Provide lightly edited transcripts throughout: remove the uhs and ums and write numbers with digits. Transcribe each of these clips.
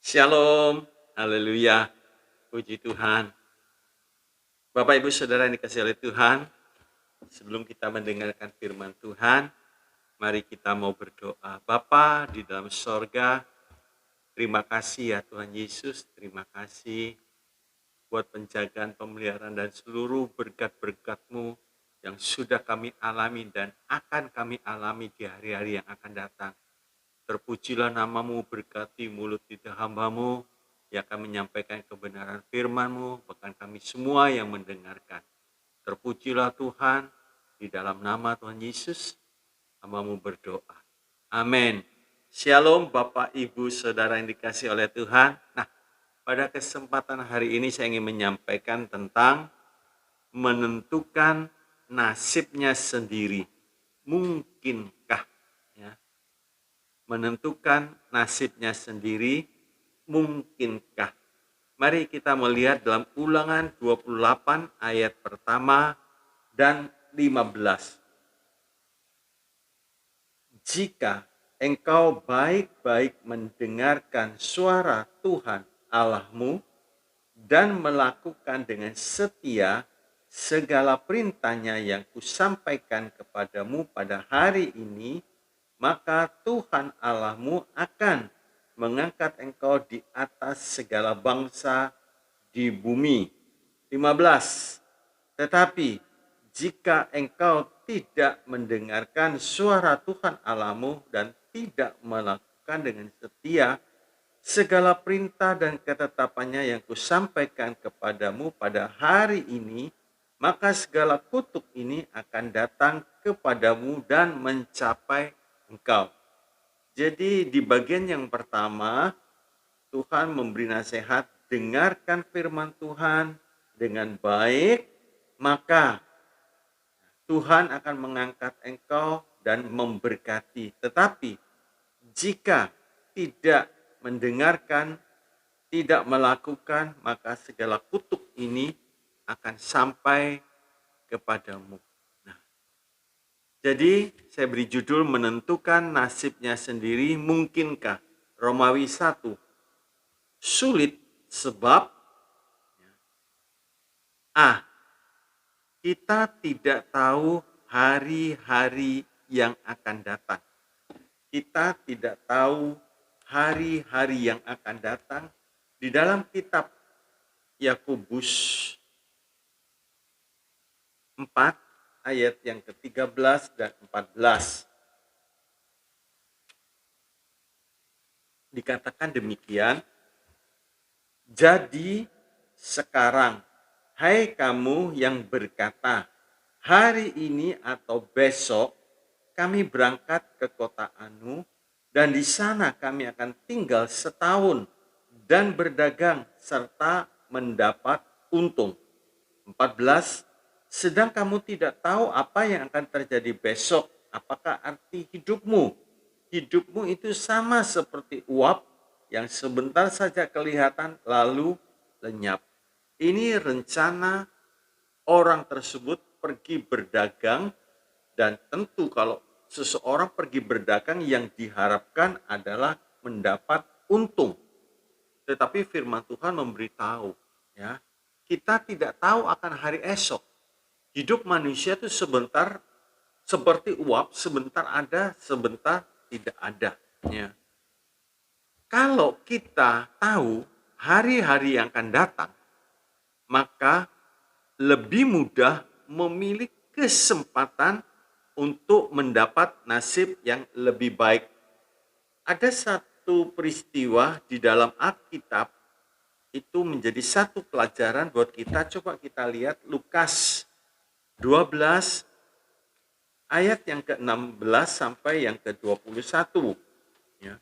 Shalom, haleluya, puji Tuhan. Bapak Ibu Saudara yang dikasihi oleh Tuhan, sebelum kita mendengarkan firman Tuhan, mari kita mau berdoa. Bapa di dalam sorga, terima kasih ya Tuhan Yesus, terima kasih buat penjagaan, pemeliharaan, dan seluruh berkat-berkat-Mu yang sudah kami alami dan akan kami alami di hari-hari yang akan datang. Terpujilah nama-Mu, berkati mulut lidah hamba-Mu, yang akan menyampaikan kebenaran firman-Mu, bahkan kami semua yang mendengarkan. Terpujilah Tuhan, di dalam nama Tuhan Yesus, hamba-Mu berdoa. Amin. Shalom Bapak, Ibu, Saudara yang dikasihi oleh Tuhan. Nah, pada kesempatan hari ini saya ingin menyampaikan tentang menentukan nasibnya sendiri. Mungkinkah? Ya, menentukan nasibnya sendiri, mungkinkah? Mari kita melihat dalam Ulangan 28 ayat pertama dan 15. Jika engkau baik-baik mendengarkan suara Tuhan Allahmu dan melakukan dengan setia segala perintahnya yang kusampaikan kepadamu pada hari ini, maka Tuhan Allahmu akan mengangkat engkau di atas segala bangsa di bumi. 15. Tetapi jika engkau tidak mendengarkan suara Tuhan Allahmu dan tidak melakukan dengan setia segala perintah dan ketetapannya yang kusampaikan kepadamu pada hari ini, maka segala kutuk ini akan datang kepadamu dan mencapai engkau. Jadi di bagian yang pertama, Tuhan memberi nasihat, dengarkan firman Tuhan dengan baik, maka Tuhan akan mengangkat engkau dan memberkati. Tetapi jika tidak mendengarkan, tidak melakukan, maka segala kutuk ini akan sampai kepadamu. Nah, jadi saya beri judul menentukan nasibnya sendiri, mungkinkah? Romawi 1. Sulit sebab kita tidak tahu hari-hari yang akan datang. Kita tidak tahu hari-hari yang akan datang. Di dalam kitab Yakobus 4 ayat yang ke-13 dan 14. Dikatakan demikian, jadi sekarang, hai kamu yang berkata, hari ini atau besok kami berangkat ke kota Anu, dan di sana kami akan tinggal setahun dan berdagang serta mendapat untung. 14. Sedang kamu tidak tahu apa yang akan terjadi besok. Apakah arti hidupmu? Hidupmu itu sama seperti uap yang sebentar saja kelihatan lalu lenyap. Ini rencana orang tersebut pergi berdagang, dan tentu kalau seseorang pergi berdagang yang diharapkan adalah mendapat untung. Tetapi firman Tuhan memberitahu, ya, kita tidak tahu akan hari esok. Hidup manusia itu sebentar seperti uap, sebentar ada, sebentar tidak ada. Ya. Kalau kita tahu hari-hari yang akan datang, maka lebih mudah memilih kesempatan untuk mendapat nasib yang lebih baik. Ada satu peristiwa di dalam Alkitab itu menjadi satu pelajaran buat kita. Coba kita lihat Lukas 12 ayat yang ke-16 sampai yang ke-21. Ya.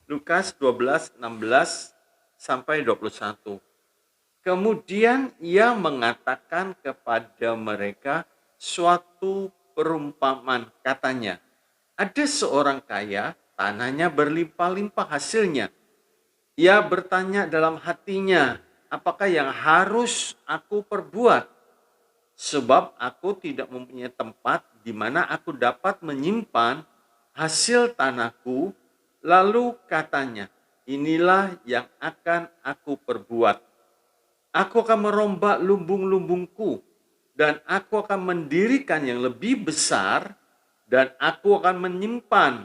Lukas 12, 16 sampai 21. Kemudian ia mengatakan kepada mereka suatu perumpamaan, katanya, ada seorang kaya, tanahnya berlimpah-limpah hasilnya. Ia bertanya dalam hatinya, apakah yang harus aku perbuat? Sebab aku tidak mempunyai tempat di mana aku dapat menyimpan hasil tanahku. Lalu katanya, inilah yang akan aku perbuat. Aku akan merombak lumbung-lumbungku, dan aku akan mendirikan yang lebih besar, dan aku akan menyimpan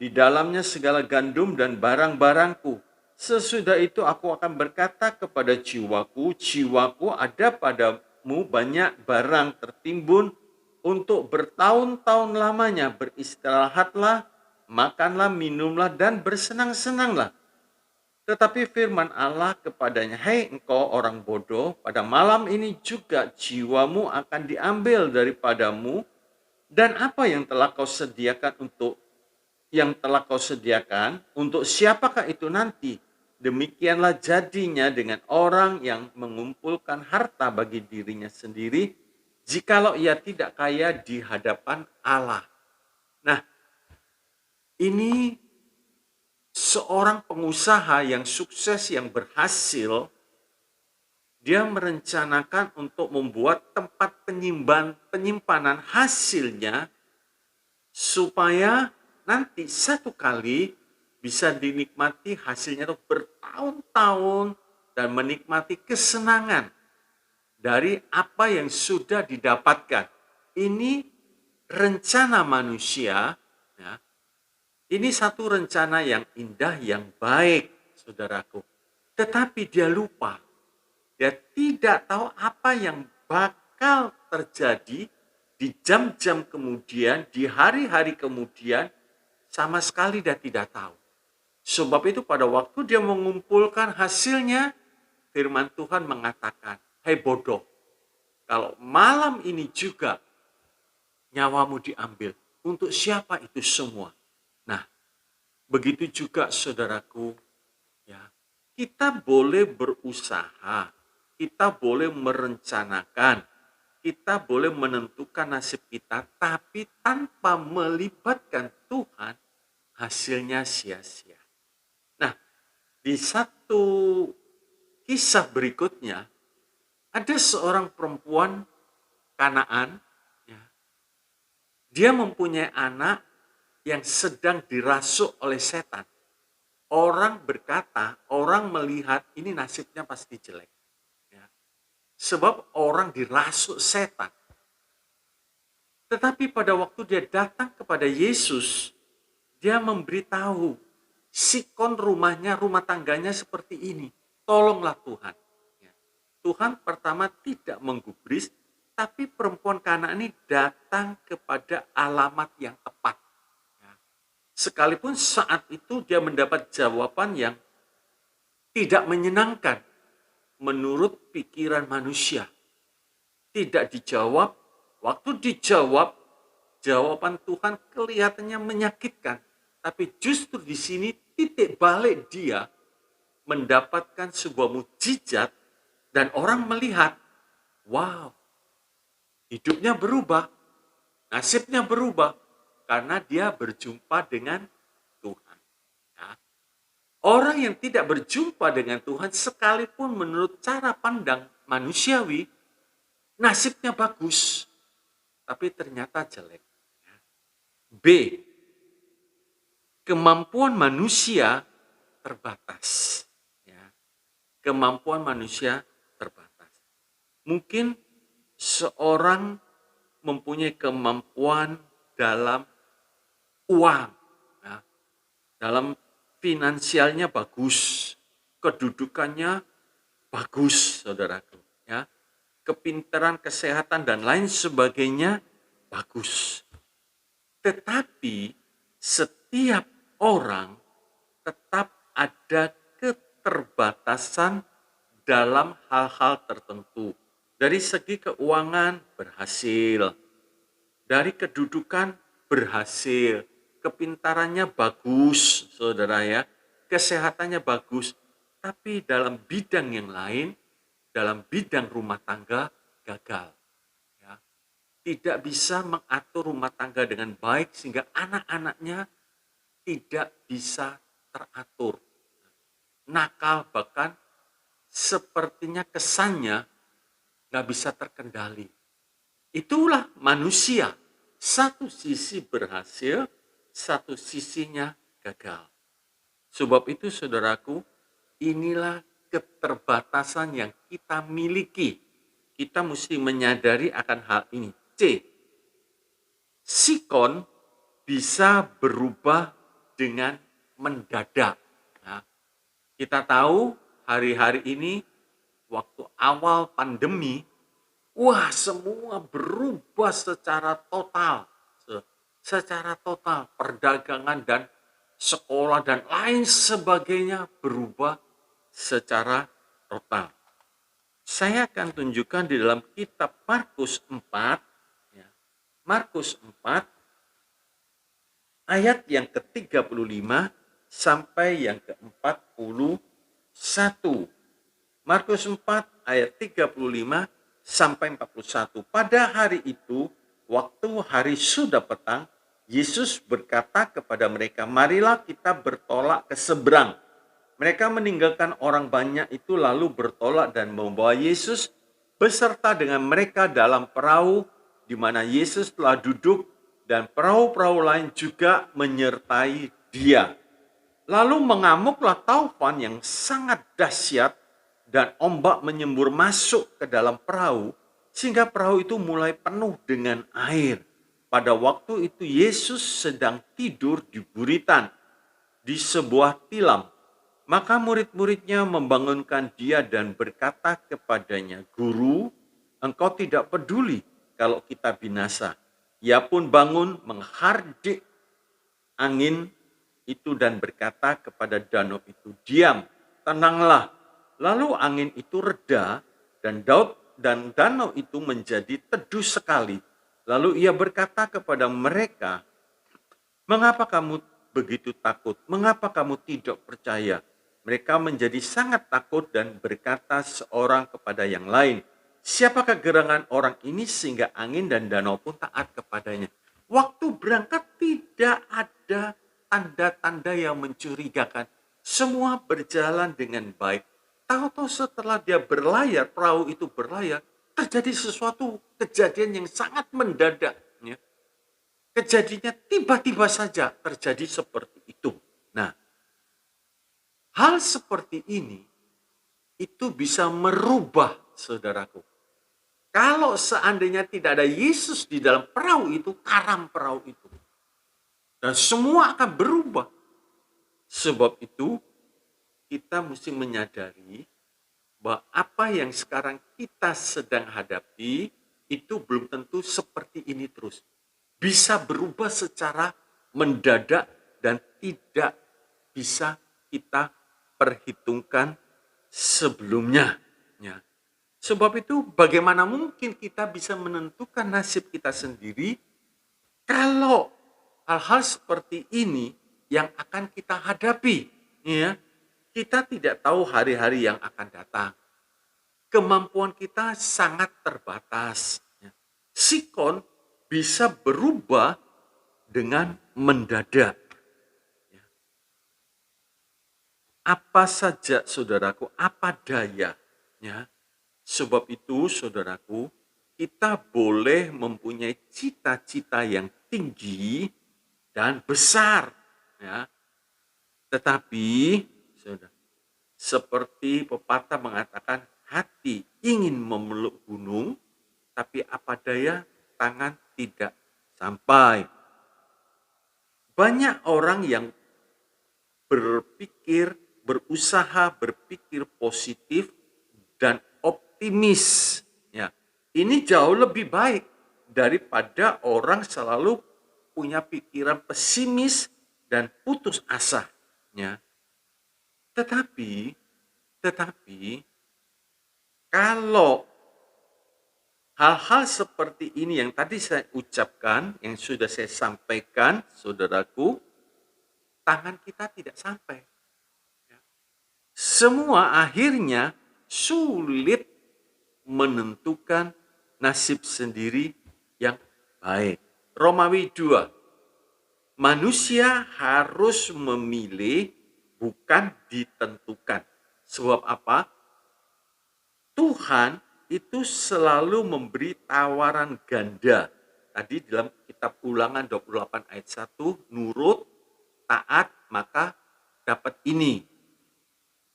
di dalamnya segala gandum dan barang-barangku. Sesudah itu aku akan berkata kepada jiwaku, jiwaku, ada padamu banyak barang tertimbun untuk bertahun-tahun lamanya. Beristirahatlah, makanlah, minumlah, dan bersenang-senanglah. Tetapi firman Allah kepadanya, "Hei engkau orang bodoh, pada malam ini juga jiwamu akan diambil daripadamu, dan apa yang telah kau sediakan, untuk siapakah itu nanti? Demikianlah jadinya dengan orang yang mengumpulkan harta bagi dirinya sendiri, jikalau ia tidak kaya di hadapan Allah." Nah, ini seorang pengusaha yang sukses, yang berhasil, dia merencanakan untuk membuat tempat penyimpanan hasilnya supaya nanti satu kali bisa dinikmati hasilnya itu bertahun-tahun dan menikmati kesenangan dari apa yang sudah didapatkan. Ini rencana manusia, ya. Ini satu rencana yang indah, yang baik, saudaraku. Tetapi dia lupa. Dia tidak tahu apa yang bakal terjadi di jam-jam kemudian, di hari-hari kemudian, sama sekali dia tidak tahu. Sebab itu pada waktu dia mengumpulkan hasilnya, firman Tuhan mengatakan, "Hei bodoh, kalau malam ini juga nyawamu diambil, untuk siapa itu semua?" Nah, begitu juga saudaraku, ya. Kita boleh berusaha, kita boleh merencanakan, kita boleh menentukan nasib kita, tapi tanpa melibatkan Tuhan, hasilnya sia-sia. Nah, di satu kisah berikutnya, ada seorang perempuan Kanaan, ya. Dia mempunyai anak yang sedang dirasuk oleh setan. Orang berkata, orang melihat ini nasibnya pasti jelek. Ya. Sebab orang dirasuk setan. Tetapi pada waktu dia datang kepada Yesus, dia memberitahu, sikon rumahnya, rumah tangganya seperti ini. Tolonglah Tuhan. Ya. Tuhan pertama tidak menggubris, tapi perempuan Kanaan ini datang kepada alamat yang tepat. Sekalipun saat itu dia mendapat jawaban yang tidak menyenangkan menurut pikiran manusia. Tidak dijawab, waktu dijawab, jawaban Tuhan kelihatannya menyakitkan. Tapi justru di sini titik balik dia mendapatkan sebuah mukjizat dan orang melihat, wow, hidupnya berubah, nasibnya berubah. Karena dia berjumpa dengan Tuhan. Ya. Orang yang tidak berjumpa dengan Tuhan, sekalipun menurut cara pandang manusiawi, nasibnya bagus, tapi ternyata jelek. Ya. B. Kemampuan manusia terbatas. Ya. Kemampuan manusia terbatas. Mungkin seorang mempunyai kemampuan dalam uang, ya, dalam finansialnya bagus, kedudukannya bagus, saudaraku, ya, kepintaran, kesehatan dan lain sebagainya bagus. Tetapi setiap orang tetap ada keterbatasan dalam hal-hal tertentu. Dari segi keuangan berhasil, dari kedudukan berhasil, kepintarannya bagus, saudara ya, kesehatannya bagus, tapi dalam bidang yang lain, dalam bidang rumah tangga gagal. Ya. Tidak bisa mengatur rumah tangga dengan baik sehingga anak-anaknya tidak bisa teratur. Nakal, bahkan sepertinya kesannya nggak bisa terkendali. Itulah manusia. Satu sisi berhasil, satu sisinya gagal. Sebab itu saudaraku, inilah keterbatasan yang kita miliki. Kita mesti menyadari akan hal ini. C. Sikon bisa berubah dengan mendadak. Nah, kita tahu hari-hari ini waktu awal pandemi, wah semua berubah secara total. Secara total, perdagangan dan sekolah dan lain sebagainya berubah secara total. Saya akan tunjukkan di dalam kitab Markus 4, ya, Markus 4 ayat yang ke-35 sampai yang ke-41. Markus 4 ayat 35 sampai 41. Pada hari itu, waktu hari sudah petang, Yesus berkata kepada mereka, "Marilah kita bertolak ke seberang." Mereka meninggalkan orang banyak itu lalu bertolak dan membawa Yesus beserta dengan mereka dalam perahu di mana Yesus telah duduk, dan perahu-perahu lain juga menyertai Dia. Lalu mengamuklah taufan yang sangat dahsyat dan ombak menyembur masuk ke dalam perahu sehingga perahu itu mulai penuh dengan air. Pada waktu itu Yesus sedang tidur di buritan di sebuah tilam. Maka murid-muridnya membangunkan Dia dan berkata kepadanya, "Guru, engkau tidak peduli kalau kita binasa." Ia pun bangun menghardik angin itu dan berkata kepada danau itu, "Diam, tenanglah." Lalu angin itu reda dan danau itu menjadi teduh sekali. Lalu ia berkata kepada mereka, "Mengapa kamu begitu takut? Mengapa kamu tidak percaya?" Mereka menjadi sangat takut dan berkata seorang kepada yang lain, "Siapakah gerangan orang ini sehingga angin dan danau pun taat kepadanya?" Waktu berangkat tidak ada tanda-tanda yang mencurigakan. Semua berjalan dengan baik. Tahu-tahu setelah dia berlayar, perahu itu berlayar, terjadi sesuatu kejadian yang sangat mendadak. Ya. Kejadiannya tiba-tiba saja terjadi seperti itu. Nah, hal seperti ini itu bisa merubah, saudaraku. Kalau seandainya tidak ada Yesus di dalam perahu itu, karam perahu itu. Dan semua akan berubah. Sebab itu, kita mesti menyadari bahwa apa yang sekarang kita sedang hadapi itu belum tentu seperti ini terus. Bisa berubah secara mendadak dan tidak bisa kita perhitungkan sebelumnya. Ya. Sebab itu bagaimana mungkin kita bisa menentukan nasib kita sendiri kalau hal-hal seperti ini yang akan kita hadapi. Ya. Kita tidak tahu hari-hari yang akan datang. Kemampuan kita sangat terbatas. Ya. Sikon bisa berubah dengan mendadak. Ya. Apa saja saudaraku, apa daya. Ya. Sebab itu saudaraku, kita boleh mempunyai cita-cita yang tinggi dan besar. Ya. Tetapi, saudara, seperti pepatah mengatakan, hati ingin memeluk gunung, tapi apa daya tangan tidak sampai. Banyak orang yang berusaha berpikir positif dan optimis. Ya, ini jauh lebih baik daripada orang selalu punya pikiran pesimis dan putus asa. Ya. Tetapi kalau hal-hal seperti ini yang tadi saya ucapkan, yang sudah saya sampaikan, saudaraku, tangan kita tidak sampai. Semua akhirnya sulit menentukan nasib sendiri yang baik. Romawi 2. Manusia harus memilih, bukan ditentukan. Sebab apa? Tuhan itu selalu memberi tawaran ganda. Tadi dalam kitab Ulangan 28 ayat 1, nurut, taat, maka dapat ini.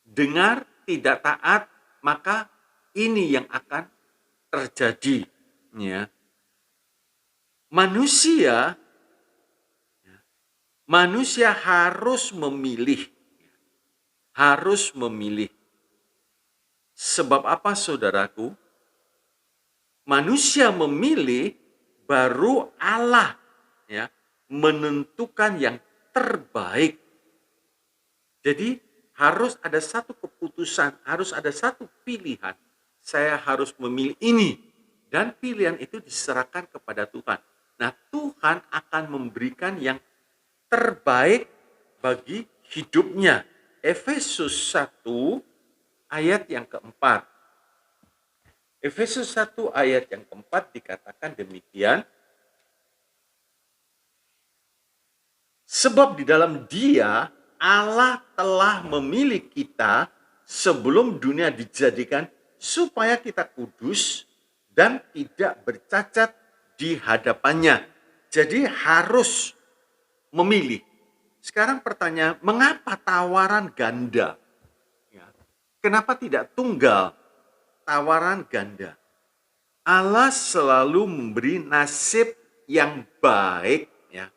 Dengar, tidak taat, maka ini yang akan terjadi. Ya. Manusia harus memilih. Harus memilih. Sebab apa, saudaraku? Manusia memilih, baru Allah ya menentukan yang terbaik. Jadi harus ada satu keputusan, harus ada satu pilihan. Saya harus memilih ini, dan pilihan itu diserahkan kepada Tuhan. Nah, Tuhan akan memberikan yang terbaik bagi hidupnya. Efesus 1 ayat yang keempat. Efesus 1 ayat yang keempat dikatakan demikian. Sebab di dalam Dia Allah telah memilih kita sebelum dunia dijadikan supaya kita kudus dan tidak bercacat di hadapannya. Jadi harus memilih. Sekarang pertanyaan, mengapa tawaran ganda? Ya. Kenapa tidak tunggal? Tawaran ganda. Allah selalu memberi nasib yang baik, ya.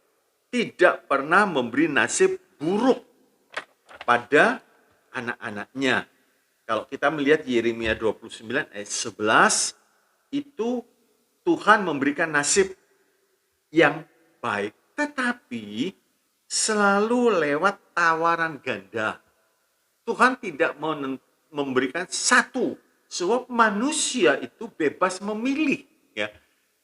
Tidak pernah memberi nasib buruk pada anak-anaknya. Kalau kita melihat Yeremia 29 ayat 11, itu Tuhan memberikan nasib yang baik, tetapi selalu lewat tawaran ganda. Tuhan tidak memberikan satu, sebab manusia itu bebas memilih, ya.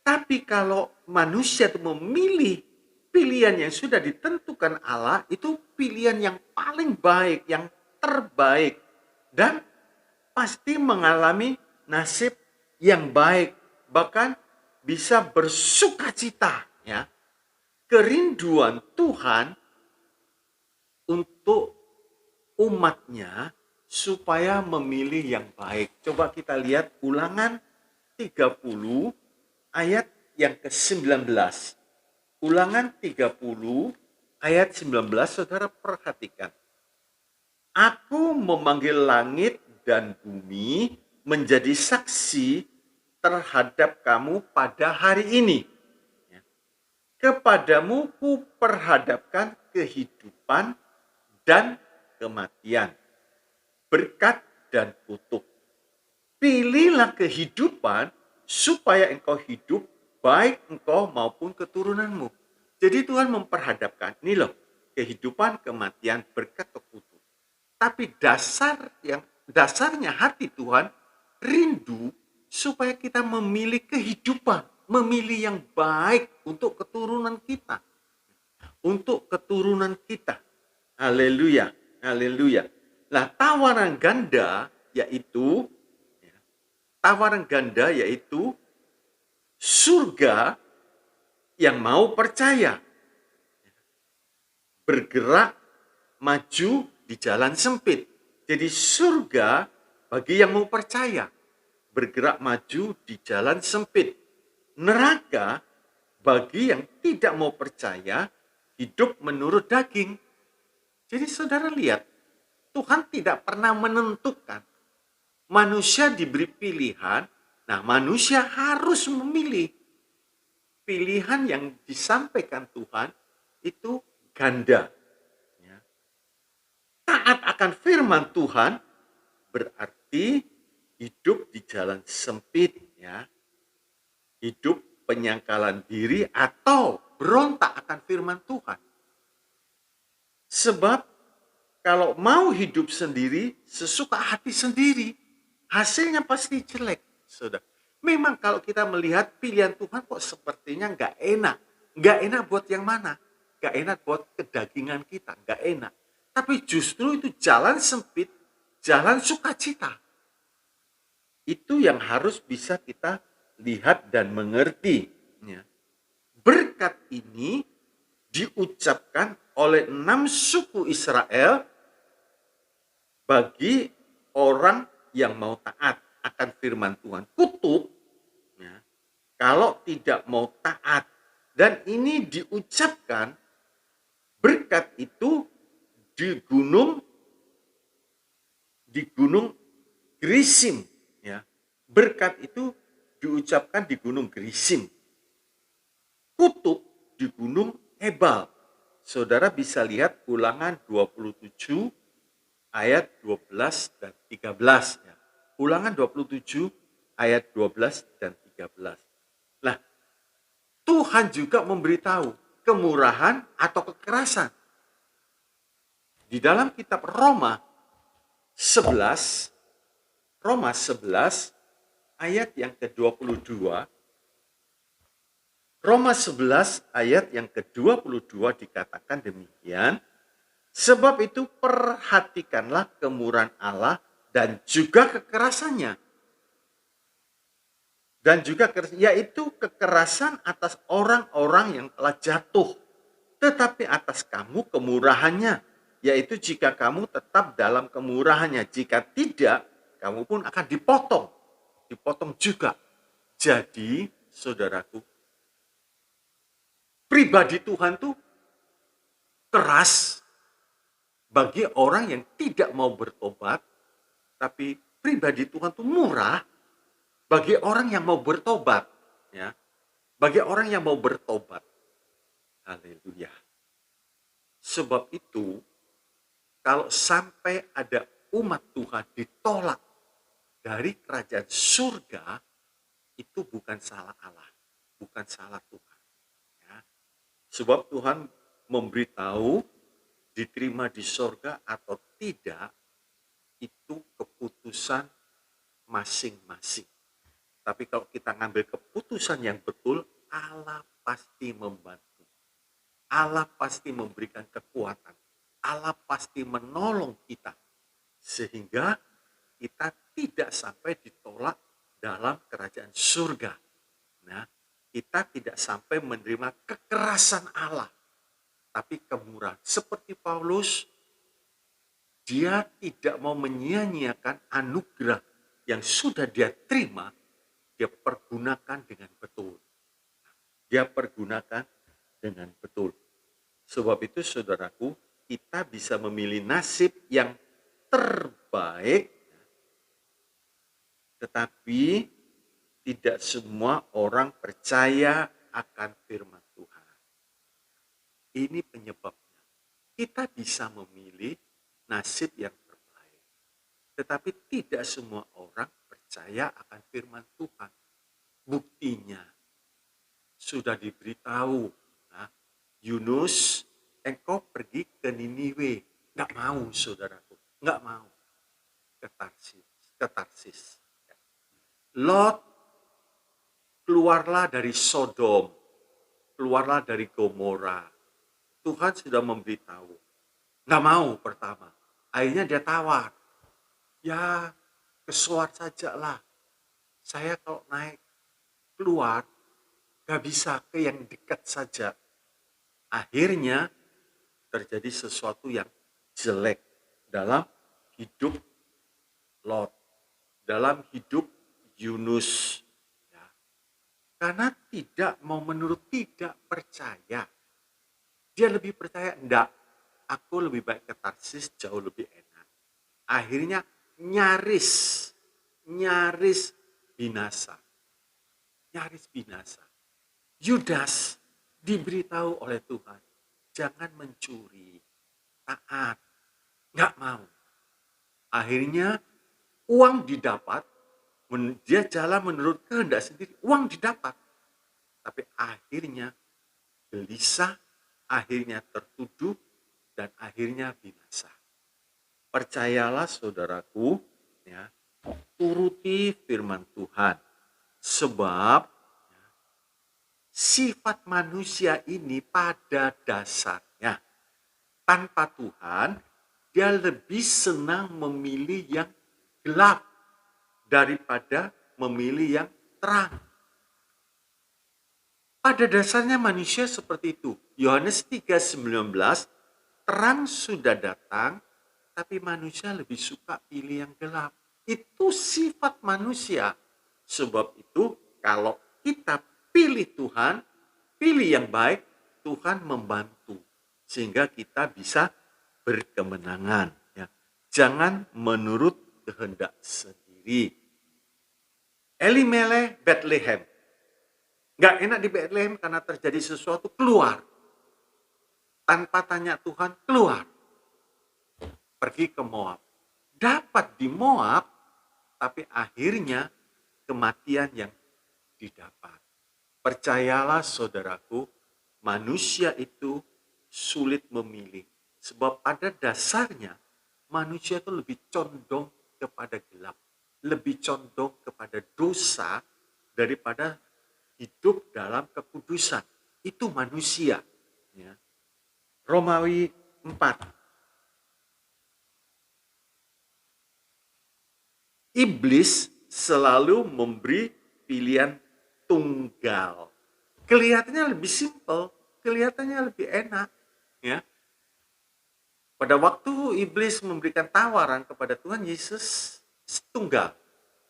Tapi kalau manusia itu memilih pilihan yang sudah ditentukan Allah, itu pilihan yang paling baik, yang terbaik, dan pasti mengalami nasib yang baik, bahkan bisa bersukacita, ya. Kerinduan Tuhan untuk umatnya supaya memilih yang baik. Coba kita lihat Ulangan 30 ayat yang ke-19. Ulangan 30 ayat 19, saudara perhatikan. Aku memanggil langit dan bumi menjadi saksi terhadap kamu pada hari ini. Kepadamu ku perhadapkan kehidupan dan kematian, berkat dan kutuk. Pilihlah kehidupan supaya engkau hidup, baik engkau maupun keturunanmu. Jadi Tuhan memperhadapkan, ini loh, kehidupan, kematian, berkat, kutuk. Tapi dasarnya hati Tuhan rindu supaya kita memilih kehidupan, memilih yang baik untuk keturunan kita. Untuk keturunan kita. Haleluya, haleluya. Nah, tawaran ganda yaitu surga yang mau percaya, bergerak maju di jalan sempit. Jadi surga bagi yang mau percaya, bergerak maju di jalan sempit. Neraka bagi yang tidak mau percaya, hidup menurut daging. Jadi saudara lihat, Tuhan tidak pernah menentukan. Manusia diberi pilihan, nah manusia harus memilih. Pilihan yang disampaikan Tuhan itu ganda. Ya. Taat akan firman Tuhan berarti hidup di jalan sempit, ya. Hidup penyangkalan diri atau berontak akan firman Tuhan. Sebab kalau mau hidup sendiri, sesuka hati sendiri, hasilnya pasti jelek, saudara. Memang kalau kita melihat pilihan Tuhan kok sepertinya nggak enak. Nggak enak buat yang mana? Nggak enak buat kedagingan kita, nggak enak. Tapi justru itu jalan sempit, jalan sukacita. Itu yang harus bisa kita lihat dan mengerti. Berkat ini diucapkan oleh 6 suku Israel bagi orang yang mau taat akan firman Tuhan. Kutuk kalau tidak mau taat. Dan ini diucapkan, berkat itu di gunung Gerizim, ya. Berkat itu diucapkan di gunung Gerizim. Kutub di gunung Ebal. Saudara bisa lihat Ulangan 27 ayat 12 dan 13, ya. Ulangan 27 ayat 12 dan 13. Nah, Tuhan juga memberitahu kemurahan atau kekerasan. Di dalam kitab Roma 11 ayat yang ke-22, Roma 11 ayat yang ke-22 dikatakan demikian, sebab itu perhatikanlah kemurahan Allah dan juga kekerasannya. Dan juga yaitu kekerasan atas orang-orang yang telah jatuh, tetapi atas kamu kemurahannya, yaitu jika kamu tetap dalam kemurahannya, jika tidak, kamu pun akan dipotong juga. Jadi, saudaraku, pribadi Tuhan tuh keras bagi orang yang tidak mau bertobat, tapi pribadi Tuhan tuh murah bagi orang yang mau bertobat, ya. Bagi orang yang mau bertobat. Haleluya. Sebab itu, kalau sampai ada umat Tuhan ditolak dari kerajaan surga, itu bukan salah Allah, bukan salah Tuhan. Ya. Sebab Tuhan memberitahu diterima di surga atau tidak, itu keputusan masing-masing. Tapi kalau kita ngambil keputusan yang betul, Allah pasti membantu. Allah pasti memberikan kekuatan. Allah pasti menolong kita. Sehingga kita tidak sampai ditolak dalam kerajaan surga. Nah, kita tidak sampai menerima kekerasan Allah. Tapi kemurahan. Seperti Paulus, dia tidak mau menyia-nyiakan anugerah yang sudah dia terima, dia pergunakan dengan betul. Dia pergunakan dengan betul. Sebab itu saudaraku, kita bisa memilih nasib yang terbaik, tetapi tidak semua orang percaya akan firman Tuhan. Ini penyebabnya. Kita bisa memilih nasib yang terbaik, tetapi tidak semua orang percaya akan firman Tuhan. Buktinya sudah diberitahu, nah, Yunus, engkau pergi ke Niniwe. Nggak mau, saudaraku, nggak mau ke Tarsis. Lot, keluarlah dari Sodom, keluarlah dari Gomora. Tuhan sudah memberitahu, nggak mau pertama. Akhirnya dia tawar, ya kesuar sajalah. Saya kalau naik keluar, gak bisa ke yang dekat saja. Akhirnya terjadi sesuatu yang jelek dalam hidup Lot, dalam hidup Yunus. Ya. Karena tidak mau menurut, tidak percaya. Dia lebih percaya, enggak, aku lebih baik ke Tarsis, jauh lebih enak. Akhirnya nyaris binasa. Nyaris binasa. Yudas diberitahu oleh Tuhan, jangan mencuri, taat, nggak mau. Akhirnya uang didapat, dia jalan menurut kehendak sendiri, uang didapat. Tapi akhirnya gelisah, akhirnya tertuduh, dan akhirnya binasa. Percayalah saudaraku, ya, turuti firman Tuhan. Sebab sifat manusia ini pada dasarnya, tanpa Tuhan, dia lebih senang memilih yang gelap daripada memilih yang terang. Pada dasarnya manusia seperti itu. Yohanes 3:19, terang sudah datang, tapi manusia lebih suka pilih yang gelap. Itu sifat manusia. Sebab itu kalau kita pilih Tuhan, pilih yang baik, Tuhan membantu. Sehingga kita bisa berkemenangan. Ya. Jangan menurut kehendak sendiri. Elimelech, Bethlehem. Nggak enak di Bethlehem karena terjadi sesuatu, keluar. Tanpa tanya Tuhan, keluar. Pergi ke Moab. Dapat di Moab, tapi akhirnya kematian yang didapat. Percayalah saudaraku, manusia itu sulit memilih. Sebab pada dasarnya manusia itu lebih condong kepada gelap. Lebih condong kepada dosa daripada hidup dalam kekudusan. Itu manusia. Ya. Romawi 4. Iblis selalu memberi pilihan tunggal. Kelihatannya lebih simpel, kelihatannya lebih enak. Ya. Pada waktu iblis memberikan tawaran kepada Tuhan Yesus, tunggal.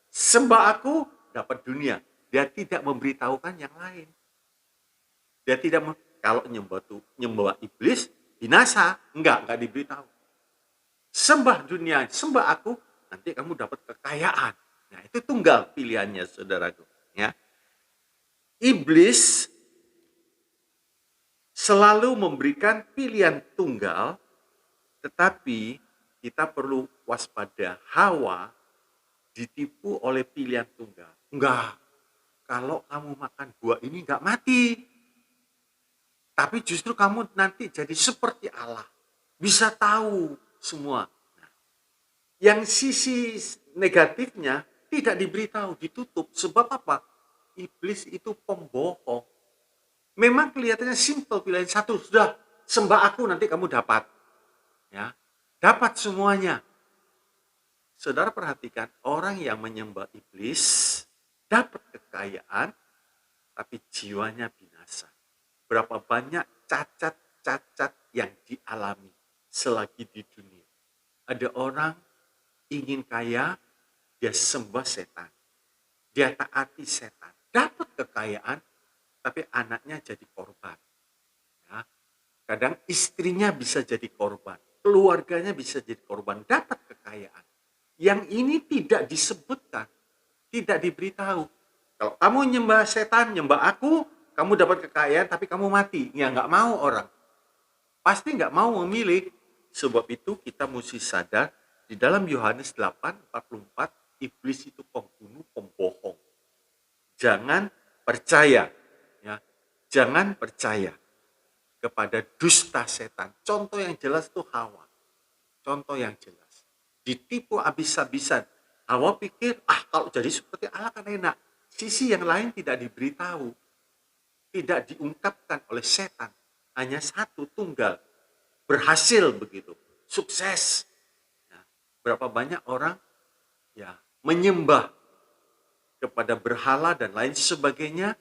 Sembah aku, dapat dunia. Dia tidak memberitahukan yang lain. Dia tidak kalau nyembah iblis, binasa. Enggak diberitahu. Sembah dunia, sembah aku, nanti kamu dapat kekayaan. Nah, itu tunggal pilihannya, saudaraku. Ya. Iblis selalu memberikan pilihan tunggal, tetapi kita perlu waspada. Hawa ditipu oleh pilihan tunggal. Enggak, kalau kamu makan buah ini enggak mati. Tapi justru kamu nanti jadi seperti Allah. Bisa tahu semua. Nah, yang sisi negatifnya tidak diberitahu, ditutup. Sebab apa? Iblis itu pembohong. Memang kelihatannya simpel, pilihan satu. Sudah, sembah aku nanti kamu dapat. Ya, dapat semuanya. Saudara perhatikan, orang yang menyembah iblis dapat kekayaan, tapi jiwanya binasa. Berapa banyak cacat-cacat yang dialami selagi di dunia. Ada orang ingin kaya, dia sembah setan. Dia taati setan. Dapat kekayaan, tapi anaknya jadi korban. Ya. Kadang istrinya bisa jadi korban. Keluarganya bisa jadi korban, dapat kekayaan. Yang ini tidak disebutkan, tidak diberitahu. Kalau kamu nyembah setan, nyembah aku, kamu dapat kekayaan tapi kamu mati. Ya nggak mau orang. Pasti nggak mau memilih. Sebab itu kita mesti sadar, di dalam Yohanes 8:44, iblis itu pembunuh, pembohong. Jangan percaya. Ya. Jangan percaya kepada dusta setan. Contoh yang jelas itu Hawa. Contoh yang jelas. Ditipu habis-habisan. Hawa pikir, kalau jadi seperti Allah kan enak. Sisi yang lain tidak diberitahu. Tidak diungkapkan oleh setan. Hanya satu, tunggal. Berhasil begitu. Sukses. Ya, berapa banyak orang ya menyembah kepada berhala dan lain sebagainya,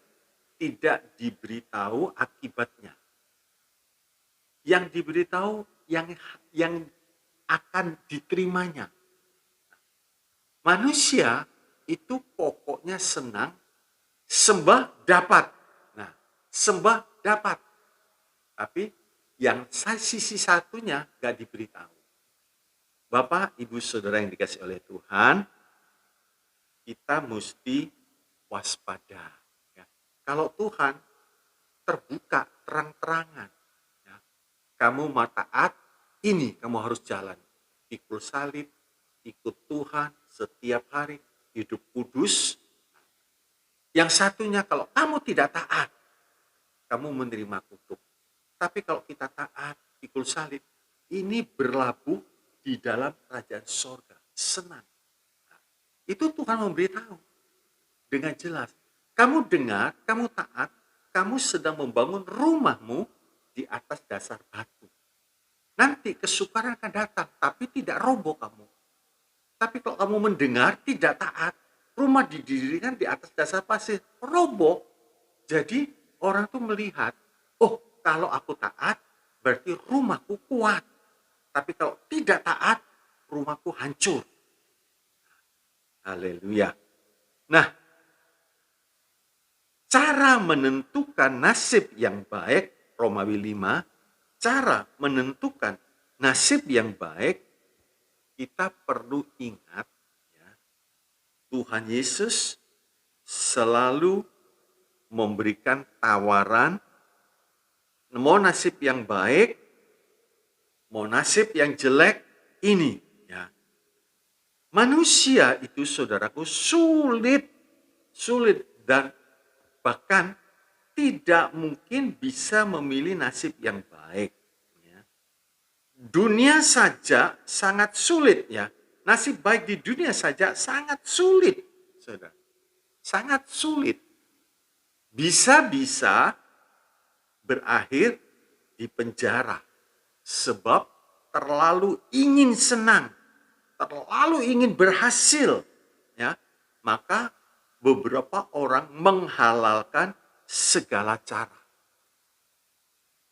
tidak diberitahu akibatnya. Yang diberitahu yang akan diterimanya. Manusia itu pokoknya senang sembah dapat. Nah, sembah dapat. Tapi yang sisi satunya gak diberitahu. Bapak, Ibu, Saudara yang dikasih oleh Tuhan, kita mesti waspada. Ya. Kalau Tuhan terbuka terang-terangan, kamu mau taat, ini kamu harus jalan. Pikul salib, ikut Tuhan setiap hari, hidup kudus. Yang satunya kalau kamu tidak taat, kamu menerima kutuk. Tapi kalau kita taat, pikul salib, ini berlabuh di dalam kerajaan sorga. Senang. Nah, itu Tuhan memberitahu dengan jelas. Kamu dengar, kamu taat, kamu sedang membangun rumahmu di atas dasar batu. Nanti kesukaran akan datang, tapi tidak roboh kamu. Tapi kalau kamu mendengar, tidak taat, rumah didirikan di atas dasar pasir, roboh. Jadi orang tuh melihat, kalau aku taat, berarti rumahku kuat. Tapi kalau tidak taat, rumahku hancur. Haleluya. Nah, cara menentukan nasib yang baik, Romawi 5, cara menentukan nasib yang baik, kita perlu ingat ya, Tuhan Yesus selalu memberikan tawaran, mau nasib yang baik, mau nasib yang jelek, ini ya. Manusia itu saudaraku sulit dan bahkan tidak mungkin bisa memilih nasib yang baik. Ya. Dunia saja sangat sulit ya. Nasib baik di dunia saja sangat sulit, saudara. Sangat sulit. Bisa-bisa berakhir di penjara. Sebab terlalu ingin senang, terlalu ingin berhasil. Ya, maka beberapa orang menghalalkan segala cara.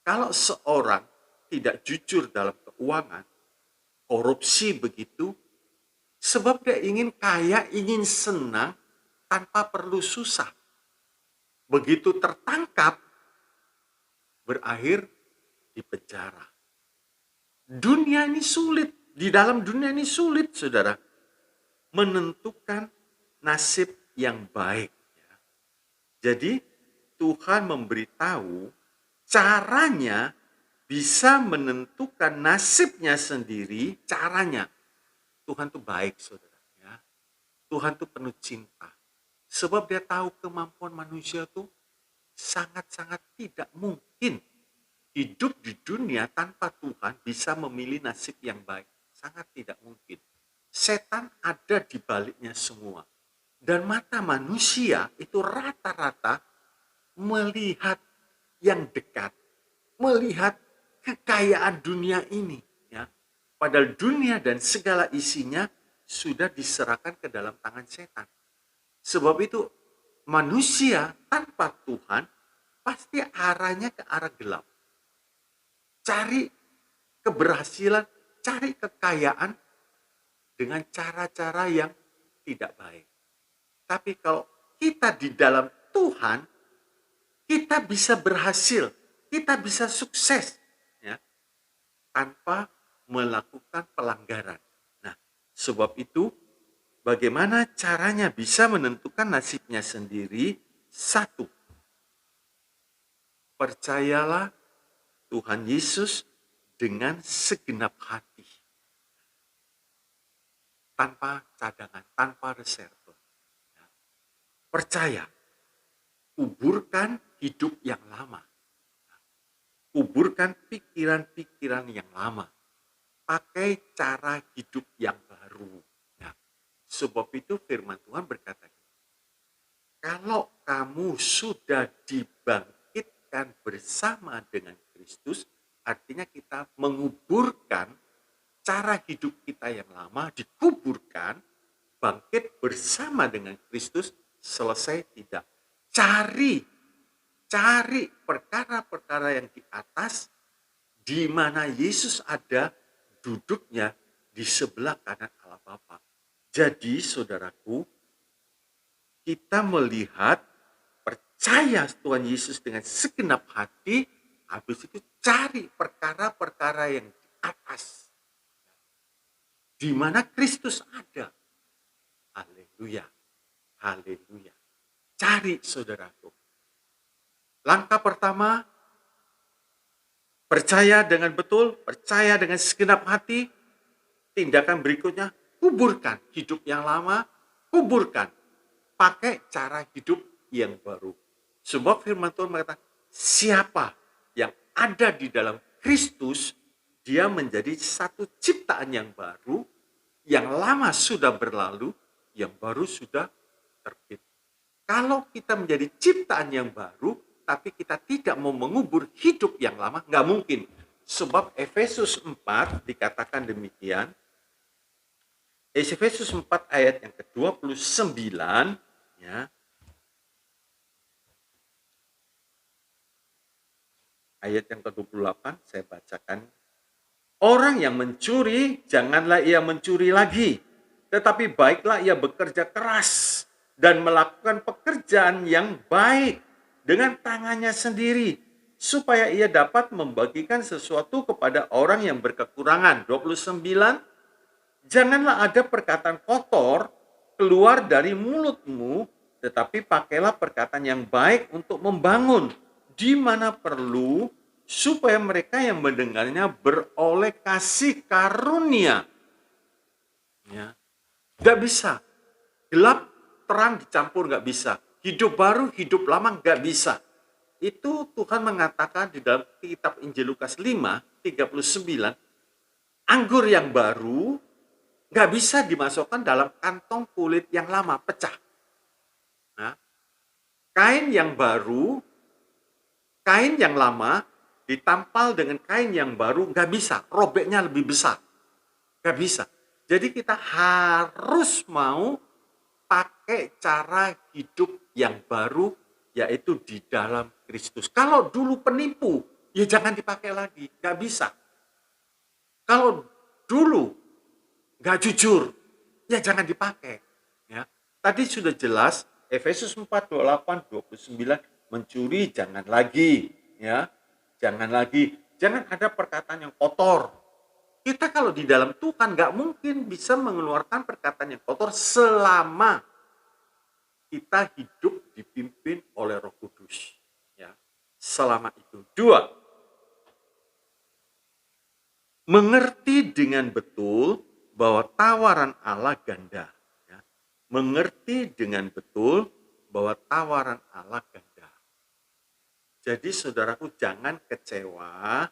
Kalau seorang tidak jujur dalam keuangan, korupsi begitu, sebab dia ingin kaya, ingin senang tanpa perlu susah. Begitu tertangkap, berakhir di penjara. Dunia ini sulit, di dalam dunia ini sulit, saudara, menentukan nasib yang baik. Jadi Tuhan memberitahu caranya bisa menentukan nasibnya sendiri, caranya. Tuhan itu baik, saudara. Ya. Tuhan itu penuh cinta. Sebab dia tahu kemampuan manusia itu sangat-sangat tidak mungkin hidup di dunia tanpa Tuhan bisa memilih nasib yang baik. Sangat tidak mungkin. Setan ada di baliknya semua. Dan mata manusia itu rata-rata melihat yang dekat. Melihat kekayaan dunia ini. Ya. Padahal dunia dan segala isinya sudah diserahkan ke dalam tangan setan. Sebab itu manusia tanpa Tuhan pasti arahnya ke arah gelap. Cari keberhasilan, cari kekayaan dengan cara-cara yang tidak baik. Tapi kalau kita di dalam Tuhan, kita bisa berhasil, kita bisa sukses ya, tanpa melakukan pelanggaran. Nah, sebab itu bagaimana caranya bisa menentukan nasibnya sendiri? Satu, percayalah Tuhan Yesus dengan segenap hati. Tanpa cadangan, tanpa reserve. Percaya, kuburkan hidup yang lama. Kuburkan pikiran-pikiran yang lama. Pakai cara hidup yang baru. Nah, sebab itu firman Tuhan berkata, kalau kamu sudah dibangkitkan bersama dengan Kristus, artinya kita menguburkan cara hidup kita yang lama, dikuburkan, bangkit bersama dengan Kristus, selesai tidak. Cari perkara-perkara yang di atas, di mana Yesus ada, duduknya di sebelah kanan Allah Bapa. Jadi saudaraku, kita melihat, percaya Tuhan Yesus dengan segenap hati, habis itu cari perkara-perkara yang di atas. Di mana Kristus ada. Haleluya. Haleluya. Cari saudaraku. Langkah pertama, percaya dengan betul, percaya dengan segenap hati. Tindakan berikutnya, kuburkan hidup yang lama, kuburkan. Pakai cara hidup yang baru. Sebab firman Tuhan mengatakan, siapa yang ada di dalam Kristus, dia menjadi satu ciptaan yang baru, yang lama sudah berlalu, yang baru sudah terbit. Kalau kita menjadi ciptaan yang baru, tapi kita tidak mau mengubur hidup yang lama, nggak mungkin. Sebab Efesus 4 dikatakan demikian. Efesus 4 ayat yang ke-29, ya. Ayat yang ke-28 saya bacakan. Orang yang mencuri, janganlah ia mencuri lagi. Tetapi baiklah ia bekerja keras dan melakukan pekerjaan yang baik dengan tangannya sendiri. supaya ia dapat membagikan sesuatu kepada orang yang berkekurangan. 29, janganlah ada perkataan kotor keluar dari mulutmu, tetapi pakailah perkataan yang baik untuk membangun di mana perlu, supaya mereka yang mendengarnya beroleh kasih karunia. Ya, nggak bisa. Gelap, terang dicampur nggak bisa. Hidup baru, hidup lama nggak bisa. Itu Tuhan mengatakan di dalam kitab Injil Lukas 5:39, anggur yang baru nggak bisa dimasukkan dalam kantong kulit yang lama, pecah. Nah, kain yang baru, kain yang lama ditampal dengan kain yang baru nggak bisa, robeknya lebih besar. Nggak bisa. Jadi kita harus mau pakai cara hidup yang baru, yaitu di dalam Kristus. Kalau dulu penipu, ya jangan dipakai lagi, nggak bisa. Kalau dulu nggak jujur, ya jangan dipakai. Ya, tadi sudah jelas Efesus 4:28-29, mencuri jangan lagi, ya, jangan lagi, jangan ada perkataan yang kotor. Kita kalau di dalam Tuhan nggak mungkin bisa mengeluarkan perkataan yang kotor selama kita hidup dipimpin oleh Roh Kudus. Ya, selama itu. 2, mengerti dengan betul bahwa tawaran Allah ganda. Ya. Mengerti dengan betul bahwa tawaran Allah ganda. Jadi saudaraku, jangan kecewa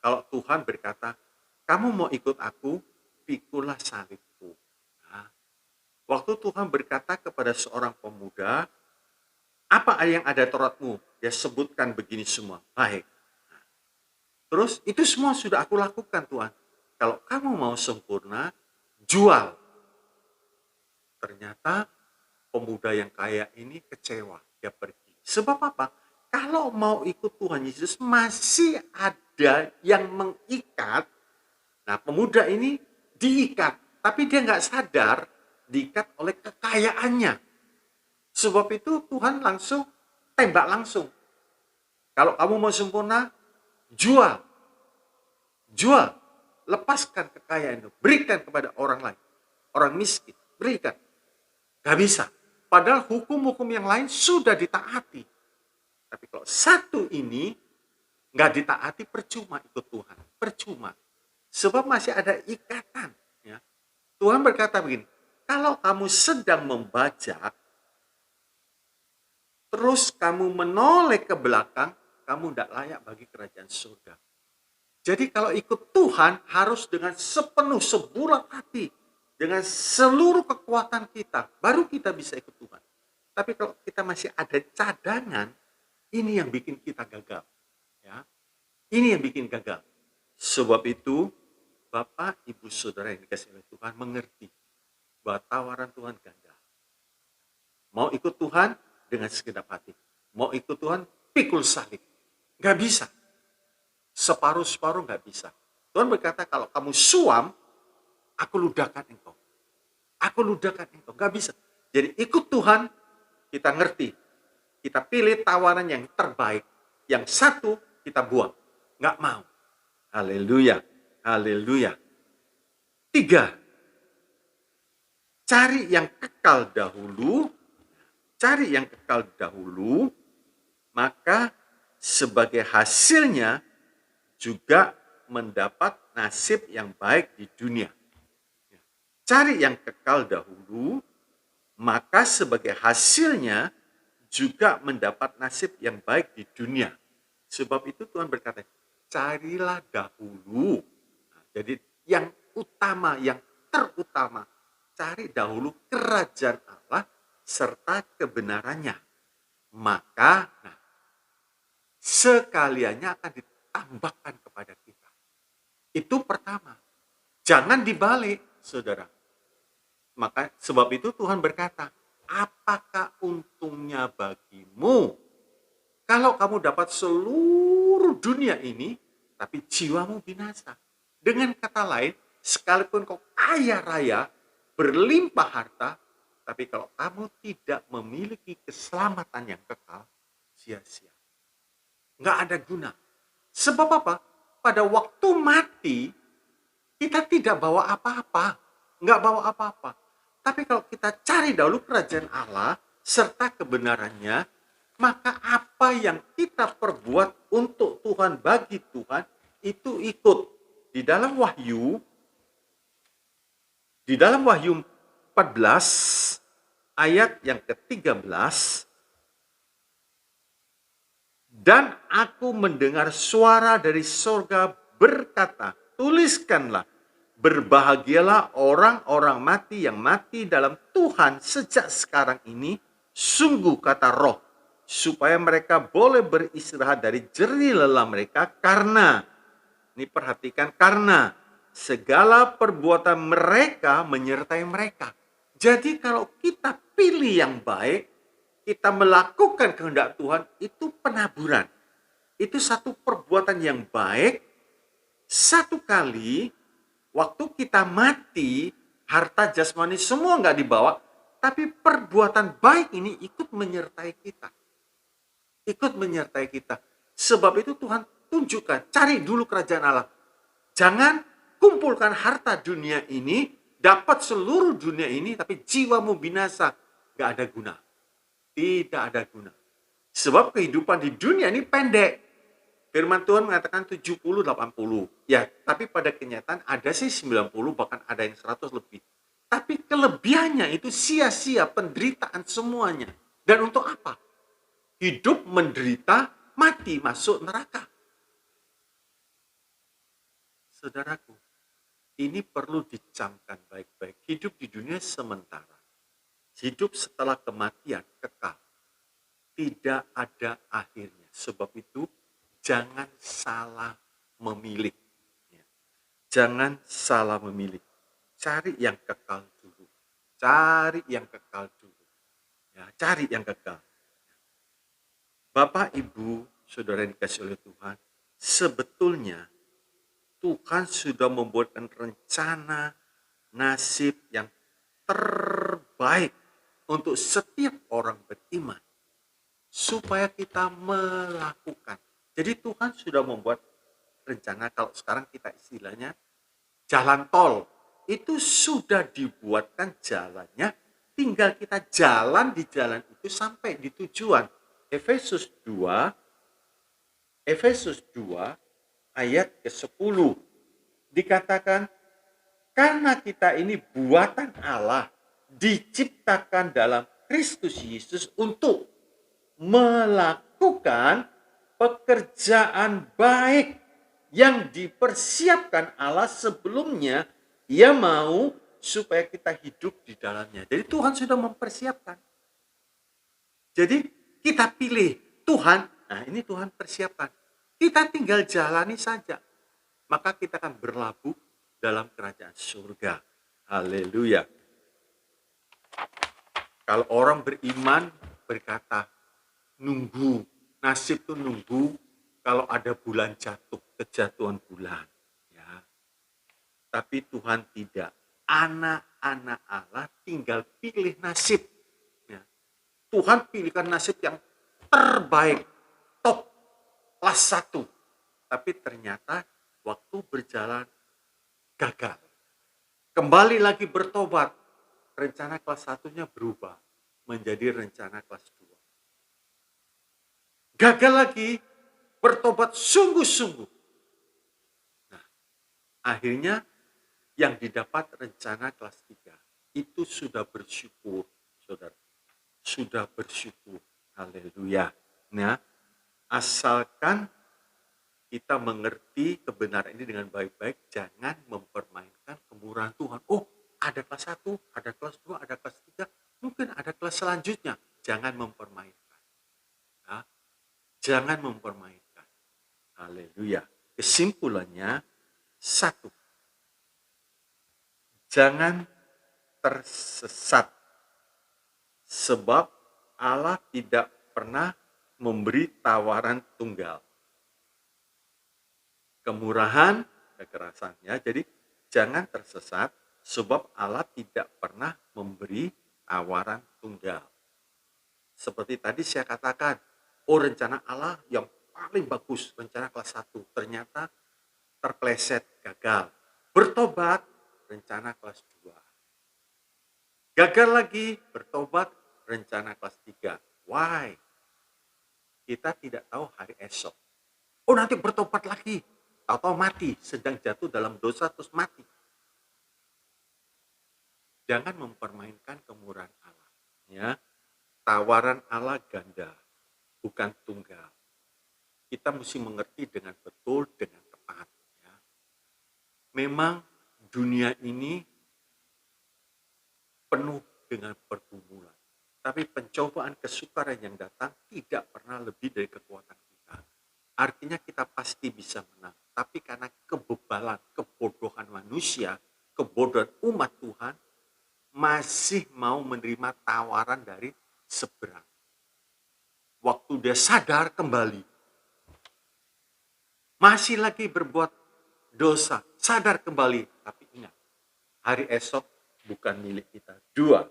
kalau Tuhan berkata, kamu mau ikut aku, pikulah salibku. Nah, waktu Tuhan berkata kepada seorang pemuda, apa yang ada Tauratmu? Dia sebutkan begini semua. Baik. Terus itu semua sudah aku lakukan Tuhan. Kalau kamu mau sempurna, jual. Ternyata pemuda yang kaya ini kecewa. Dia pergi. Sebab apa? Kalau mau ikut Tuhan Yesus, masih ada yang mengikat. Nah, pemuda ini diikat. Tapi dia nggak sadar diikat oleh kekayaannya. Sebab itu Tuhan langsung tembak langsung. Kalau kamu mau sempurna, jual. Jual. Lepaskan kekayaan itu. Berikan kepada orang lain. Orang miskin. Berikan. Gak bisa. Padahal hukum-hukum yang lain sudah ditaati. Tapi kalau satu ini gak ditaati, percuma ikut Tuhan. Percuma. Sebab masih ada ikatan. Ya. Tuhan berkata begini, kalau kamu sedang membajak, terus kamu menoleh ke belakang, kamu tidak layak bagi kerajaan surga. Jadi kalau ikut Tuhan harus dengan sepenuh, sebulat hati, dengan seluruh kekuatan kita, baru kita bisa ikut Tuhan. Tapi kalau kita masih ada cadangan, ini yang bikin kita gagal. Ya, ini yang bikin gagal. Sebab itu, Bapak, Ibu, Saudara yang dikasihi oleh Tuhan mengerti bahwa tawaran Tuhan ganda. Mau ikut Tuhan dengan segenap hati. Mau ikut Tuhan, pikul salib. Gak bisa. Separuh-separuh gak bisa. Tuhan berkata, kalau kamu suam, aku ludahkan engkau. Aku ludahkan engkau. Gak bisa. Jadi ikut Tuhan, kita ngerti. Kita pilih tawaran yang terbaik. Yang satu, kita buang. Gak mau. Haleluya. Haleluya. 3, cari yang kekal dahulu. Cari yang kekal dahulu. Maka sebagai hasilnya, juga mendapat nasib yang baik di dunia. Cari yang kekal dahulu, maka sebagai hasilnya juga mendapat nasib yang baik di dunia. Sebab itu Tuhan berkata, carilah dahulu. Nah, jadi yang utama, yang terutama, cari dahulu kerajaan Allah serta kebenarannya. Maka sekaliannya akan tambahkan kepada kita. Itu pertama. Jangan dibalik, saudara. Maka sebab itu Tuhan berkata, apakah untungnya bagimu kalau kamu dapat seluruh dunia ini, tapi jiwamu binasa? Dengan kata lain, sekalipun kau kaya raya, berlimpah harta, tapi kalau kamu tidak memiliki keselamatan yang kekal, sia-sia. nggak ada guna. Sebab apa? Pada waktu mati, kita tidak bawa apa-apa, nggak bawa apa-apa. Tapi kalau kita cari dahulu kerajaan Allah serta kebenarannya, maka apa yang kita perbuat untuk Tuhan, bagi Tuhan, itu ikut. Di dalam Wahyu 14 ayat yang ke-13, dan aku mendengar suara dari sorga berkata, tuliskanlah, berbahagialah orang-orang mati yang mati dalam Tuhan sejak sekarang ini, sungguh kata Roh, supaya mereka boleh beristirahat dari jerih lelah mereka, karena, ini perhatikan, karena segala perbuatan mereka menyertai mereka. Jadi kalau kita pilih yang baik, kita melakukan kehendak Tuhan, itu penaburan. Itu satu perbuatan yang baik. Satu kali, waktu kita mati, harta jasmani semua nggak dibawa, tapi perbuatan baik ini ikut menyertai kita. Ikut menyertai kita. Sebab itu Tuhan tunjukkan, cari dulu kerajaan Allah. Jangan kumpulkan harta dunia ini, dapat seluruh dunia ini, tapi jiwamu binasa. Nggak ada guna. Tidak ada guna. Sebab kehidupan di dunia ini pendek. Firman Tuhan mengatakan 70-80. Ya, tapi pada kenyataan ada sih 90, bahkan ada yang 100 lebih. Tapi kelebihannya itu sia-sia, penderitaan semuanya. Dan untuk apa? Hidup menderita, mati, masuk neraka. Saudaraku, ini perlu dicamkan baik-baik. Hidup di dunia sementara. Hidup setelah kematian kekal. Tidak ada akhirnya. Sebab itu jangan salah memilih. Jangan salah memilih. Cari yang kekal dulu. Cari yang kekal dulu. Ya, cari yang kekal. Bapak, Ibu, saudara yang dikasihi oleh Tuhan, sebetulnya Tuhan sudah membuatkan rencana nasib yang terbaik untuk setiap orang beriman, supaya kita melakukan. Jadi Tuhan sudah membuat rencana, kalau sekarang kita istilahnya jalan tol, itu sudah dibuatkan jalannya, tinggal kita jalan di jalan itu sampai di tujuan. Efesus 2 ayat ke-10 dikatakan, karena kita ini buatan Allah, diciptakan dalam Kristus Yesus untuk melakukan pekerjaan baik yang dipersiapkan Allah sebelumnya. Ia mau supaya kita hidup di dalamnya. Jadi Tuhan sudah mempersiapkan. Jadi kita pilih Tuhan, nah ini Tuhan persiapkan. Kita tinggal jalani saja. Maka kita akan berlabuh dalam kerajaan surga. Haleluya. Kalau orang beriman berkata, nunggu, nasib itu nunggu kalau ada bulan jatuh, kejatuhan bulan. Ya. Tapi Tuhan tidak. Anak-anak Allah tinggal pilih nasib. Ya. Tuhan pilihkan nasib yang terbaik, top, kelas 1. Tapi ternyata waktu berjalan gagal. Kembali lagi bertobat. Rencana kelas 1-nya berubah menjadi rencana kelas 2. Gagal lagi, bertobat sungguh-sungguh. Nah, akhirnya yang didapat rencana kelas 3 itu sudah bersyukur, saudara. Sudah bersyukur. Haleluya. Nah, asalkan kita mengerti kebenaran ini dengan baik-baik, jangan mempermainkan kemurahan Tuhan. Oh, ada kelas 1, ada kelas 2, ada kelas 3, mungkin ada kelas selanjutnya. Jangan mempermainkan. Ya, jangan mempermainkan. Haleluya. Kesimpulannya, 1. Jangan tersesat. Sebab Allah tidak pernah memberi tawaran tunggal. Kemurahan, kekerasannya. Jadi jangan tersesat, sebab Allah tidak pernah memberi tawaran tunggal. Seperti tadi saya katakan, rencana Allah yang paling bagus, rencana kelas 1, ternyata terpleset, gagal. Bertobat, rencana kelas 2. Gagal lagi, bertobat, rencana kelas 3. Why? Kita tidak tahu hari esok. Oh, nanti bertobat lagi. Tahu-tahu mati, sedang jatuh dalam dosa terus mati. Jangan mempermainkan kemurahan Allah. Ya, tawaran Allah ganda, bukan tunggal. Kita mesti mengerti dengan betul, dengan tepat. Ya. Memang dunia ini penuh dengan pergumulan. Tapi pencobaan kesukaran yang datang tidak pernah lebih dari kekuatan kita. Artinya kita pasti bisa menang. Tapi karena kebebalan, kebodohan manusia, kebodohan umat Tuhan, masih mau menerima tawaran dari seberang. Waktu dia sadar kembali, masih lagi berbuat dosa, sadar kembali. Tapi ingat, hari esok bukan milik kita. 2,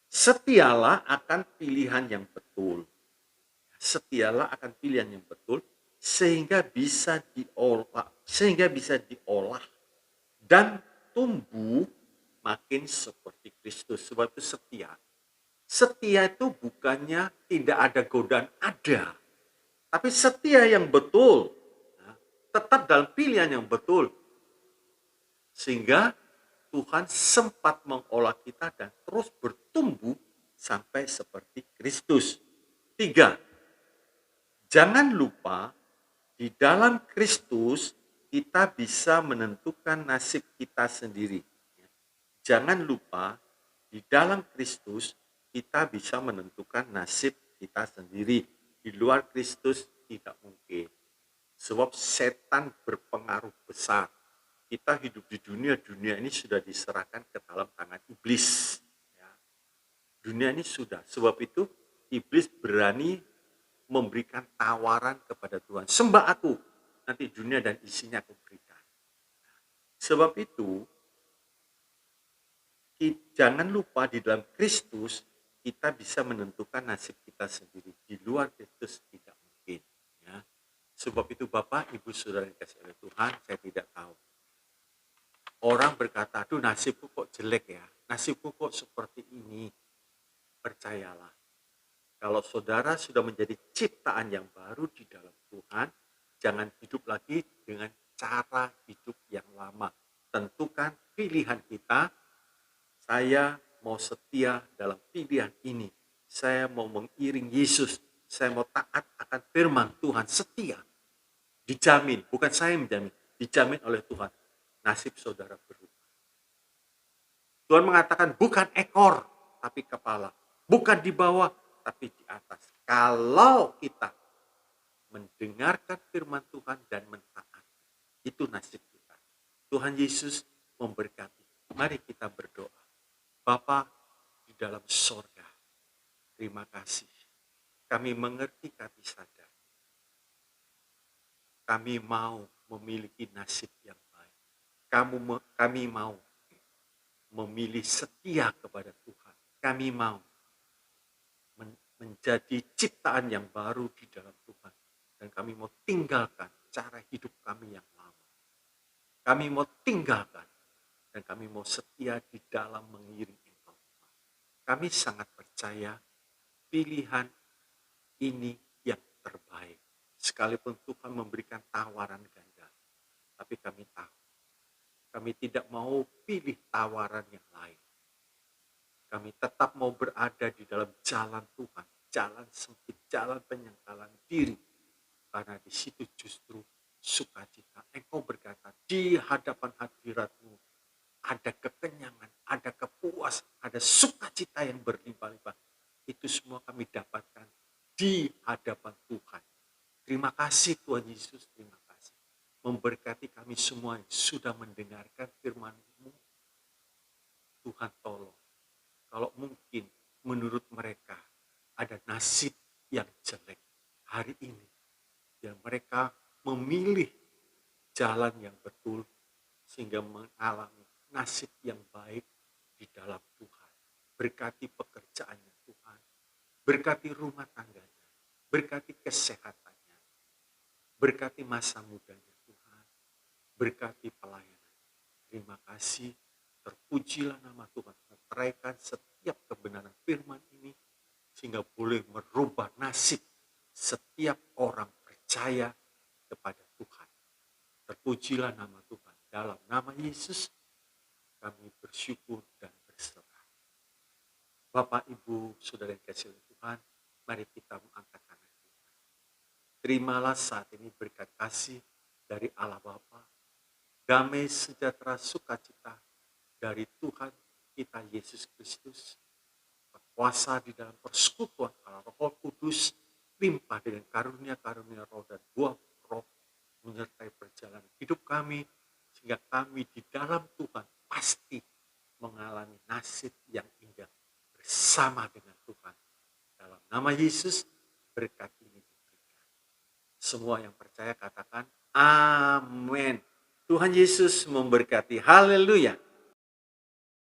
setialah akan pilihan yang betul. Setialah akan pilihan yang betul sehingga bisa diolah dan tumbuh makin seperti Kristus. Sebab itu setia. Setia itu bukannya tidak ada godaan, ada. Tapi setia yang betul, tetap dalam pilihan yang betul. Sehingga Tuhan sempat mengolah kita dan terus bertumbuh sampai seperti Kristus. 3, jangan lupa di dalam Kristus kita bisa menentukan nasib kita sendiri. Jangan lupa di dalam Kristus kita bisa menentukan nasib kita sendiri. Di luar Kristus tidak mungkin. Sebab setan berpengaruh besar. Kita hidup di dunia ini sudah diserahkan ke dalam tangan iblis. Ya. Dunia ini sudah, sebab itu iblis berani memberikan tawaran kepada Tuhan. Sembah aku, nanti dunia dan isinya aku berikan. Sebab itu, jangan lupa di dalam Kristus kita bisa menentukan nasib kita sendiri. Di luar Kristus tidak mungkin. Ya. Sebab itu Bapak, Ibu, Saudara yang dikasihi oleh Tuhan, saya tidak tahu. Orang berkata, aduh nasibku kok jelek ya, nasibku kok seperti ini. Percayalah, kalau saudara sudah menjadi ciptaan yang baru di dalam Tuhan, jangan hidup lagi dengan cara hidup yang lama. Tentukan pilihan kita, saya mau setia dalam pilihan ini. Saya mau mengiring Yesus, saya mau taat akan firman Tuhan, setia. Dijamin, bukan saya yang menjamin, dijamin oleh Tuhan. Nasib saudara berubah. Tuhan mengatakan bukan ekor, tapi kepala. Bukan di bawah, tapi di atas. Kalau kita mendengarkan firman Tuhan dan mentaati, itu nasib kita. Tuhan Yesus memberkati. Mari kita berdoa. Bapa di dalam sorga, terima kasih. Kami mengerti, kami sadar. Kami mau memiliki nasib yang baik. Kami mau memilih setia kepada Tuhan. Kami mau menjadi ciptaan yang baru di dalam Tuhan. Dan kami mau tinggalkan cara hidup kami yang lama. Kami mau tinggalkan dan kami mau setia di dalam mengiring Engkau. Kami sangat percaya pilihan ini yang terbaik. Sekalipun Tuhan memberikan tawaran ganda, tapi kami tahu kami tidak mau pilih tawaran yang lain. Kami tetap mau berada di dalam jalan Tuhan, jalan sempit, jalan penyangkalan diri. Karena di situ justru sukacita. Engkau berkata, di hadapan hadirat-Mu ada kekenyangan, ada kepuasan, ada sukacita yang berlimpah-limpah. Itu semua kami dapatkan di hadapan Tuhan. Terima kasih Tuhan Yesus, terima kasih. Memberkati kami semua yang sudah mendengarkan firman-Mu. Tuhan tolong. Kalau mungkin menurut mereka ada nasib yang jelek hari ini. Dan mereka memilih jalan yang betul sehingga mengalami nasib yang baik di dalam Tuhan. Berkati pekerjaannya Tuhan. Berkati rumah tangganya. Berkati kesehatan. Berkati masa mudanya Tuhan. Berkati pelayanan. Terima kasih. Terpujilah nama Tuhan. Meteraikan setiap kebenaran firman ini sehingga boleh merubah nasib setiap orang percaya kepada Tuhan. Terpujilah nama Tuhan. Dalam nama Yesus kami bersyukur dan berserah. Bapak, Ibu, Saudara yang kasih oleh Tuhan, mari kita mengangkat tangan kita. Terimalah saat ini berkat kasih dari Allah Bapa, damai sejahtera sukacita dari Tuhan kita Yesus Kristus, berkuasa di dalam persekutuan Allah Roh Kudus, limpah dengan karunia-karunia roh dan buah roh, menyertai perjalanan hidup kami, sehingga kami di dalam Tuhan pasti mengalami nasib yang indah bersama dengan Tuhan. Dalam nama Yesus, berkat ini diberikan. Semua yang percaya katakan amin. Tuhan Yesus memberkati. Haleluya.